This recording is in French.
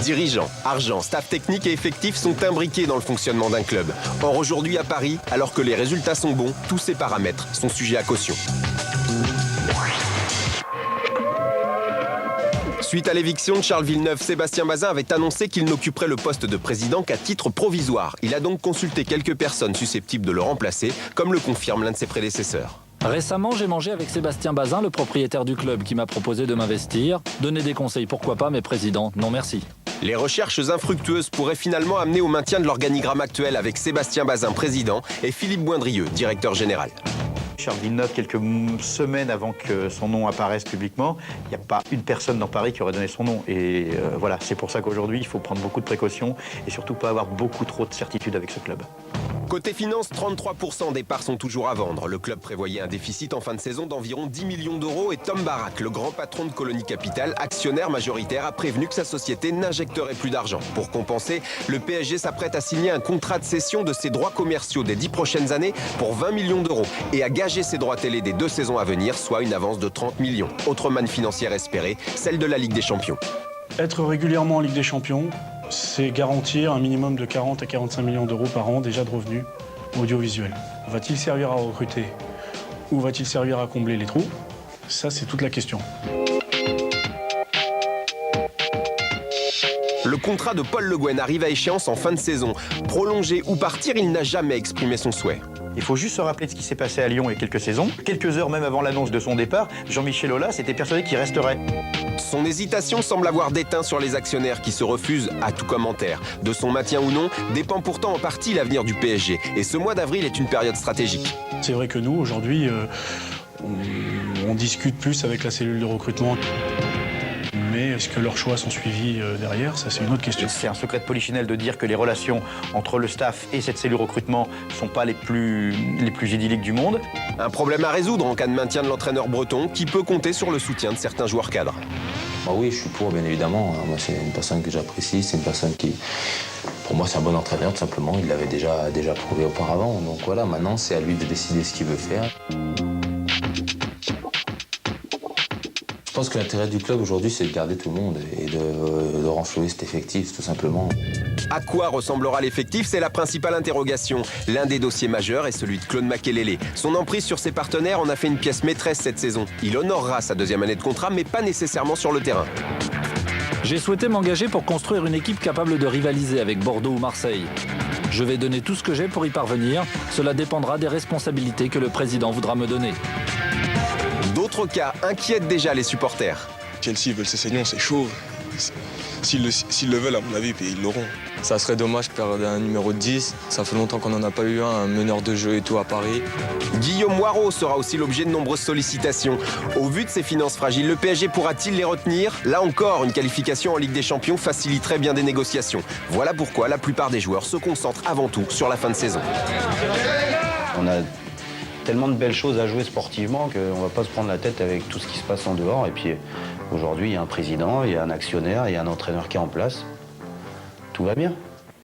Dirigeants, argent, staff technique et effectifs sont imbriqués dans le fonctionnement d'un club. Or aujourd'hui à Paris, alors que les résultats sont bons, tous ces paramètres sont sujets à caution. Suite à l'éviction de Charles Villeneuve, Sébastien Bazin avait annoncé qu'il n'occuperait le poste de président qu'à titre provisoire. Il a donc consulté quelques personnes susceptibles de le remplacer, comme le confirme l'un de ses prédécesseurs. Récemment, j'ai mangé avec Sébastien Bazin, le propriétaire du club, qui m'a proposé de m'investir. Donner des conseils, pourquoi pas, mais président, non merci. Les recherches infructueuses pourraient finalement amener au maintien de l'organigramme actuel avec Sébastien Bazin, président, et Philippe Boindrieux, directeur général. Charles Villeneuve, quelques semaines avant que son nom apparaisse publiquement, il n'y a pas une personne dans Paris qui aurait donné son nom. Et voilà, c'est pour ça qu'aujourd'hui, il faut prendre beaucoup de précautions et surtout pas avoir beaucoup trop de certitude avec ce club. Côté finance, 33% des parts sont toujours à vendre. Le club prévoyait un déficit en fin de saison d'environ 10 millions d'euros et Tom Barak, le grand patron de Colonie Capital, actionnaire majoritaire, a prévenu que sa société n'injecterait plus d'argent. Pour compenser, le PSG s'apprête à signer un contrat de cession de ses droits commerciaux des 10 prochaines années pour 20 millions d'euros et à gager ses droits télé des 2 saisons à venir, soit une avance de 30 millions. Autre manne financière espérée, celle de la Ligue des Champions. Être régulièrement en Ligue des Champions, c'est garantir un minimum de 40 à 45 millions d'euros par an déjà de revenus audiovisuels. Va-t-il servir à recruter ou va-t-il servir à combler les trous? Ça, c'est toute la question. Le contrat de Paul Le Guen arrive à échéance en fin de saison. Prolonger ou partir, il n'a jamais exprimé son souhait. Il faut juste se rappeler de ce qui s'est passé à Lyon il y a quelques saisons. Quelques heures même avant l'annonce de son départ, Jean-Michel Aulas était persuadé qu'il resterait. Son hésitation semble avoir déteint sur les actionnaires qui se refusent à tout commentaire. De son maintien ou non dépend pourtant en partie l'avenir du PSG. Et ce mois d'avril est une période stratégique. C'est vrai que nous, aujourd'hui, on discute plus avec la cellule de recrutement. Mais est-ce que leurs choix sont suivis derrière? Ça, c'est une autre question. C'est un secret de polichinelle de dire que les relations entre le staff et cette cellule recrutement ne sont pas les plus idylliques du monde. Un problème à résoudre en cas de maintien de l'entraîneur breton qui peut compter sur le soutien de certains joueurs cadres. Bah oui, je suis pour, bien évidemment. Moi, c'est une personne que j'apprécie, c'est une personne qui... Pour moi, c'est un bon entraîneur, tout simplement. Il l'avait déjà prouvé auparavant. Donc voilà, maintenant, c'est à lui de décider ce qu'il veut faire. Je pense que l'intérêt du club aujourd'hui, c'est de garder tout le monde et de renflouer cet effectif, tout simplement. À quoi ressemblera l'effectif? C'est la principale interrogation. L'un des dossiers majeurs est celui de Claude Makélélé. Son emprise sur ses partenaires en a fait une pièce maîtresse cette saison. Il honorera sa 2e année de contrat, mais pas nécessairement sur le terrain. J'ai souhaité m'engager pour construire une équipe capable de rivaliser avec Bordeaux ou Marseille. Je vais donner tout ce que j'ai pour y parvenir. Cela dépendra des responsabilités que le président voudra me donner. D'autres cas inquiètent déjà les supporters. Chelsea veulent ses saignons, c'est chaud. S'ils le veulent, à mon avis, ils l'auront. Ça serait dommage de perdre un numéro 10. Ça fait longtemps qu'on n'en a pas eu un meneur de jeu et tout à Paris. Guillaume Moirot sera aussi l'objet de nombreuses sollicitations. Au vu de ses finances fragiles, le PSG pourra-t-il les retenir? Là encore, une qualification en Ligue des Champions faciliterait bien des négociations. Voilà pourquoi la plupart des joueurs se concentrent avant tout sur la fin de saison. On a tellement de belles choses à jouer sportivement qu'on ne va pas se prendre la tête avec tout ce qui se passe en dehors. Et puis aujourd'hui, il y a un président, il y a un actionnaire, il y a un entraîneur qui est en place. Tout va bien.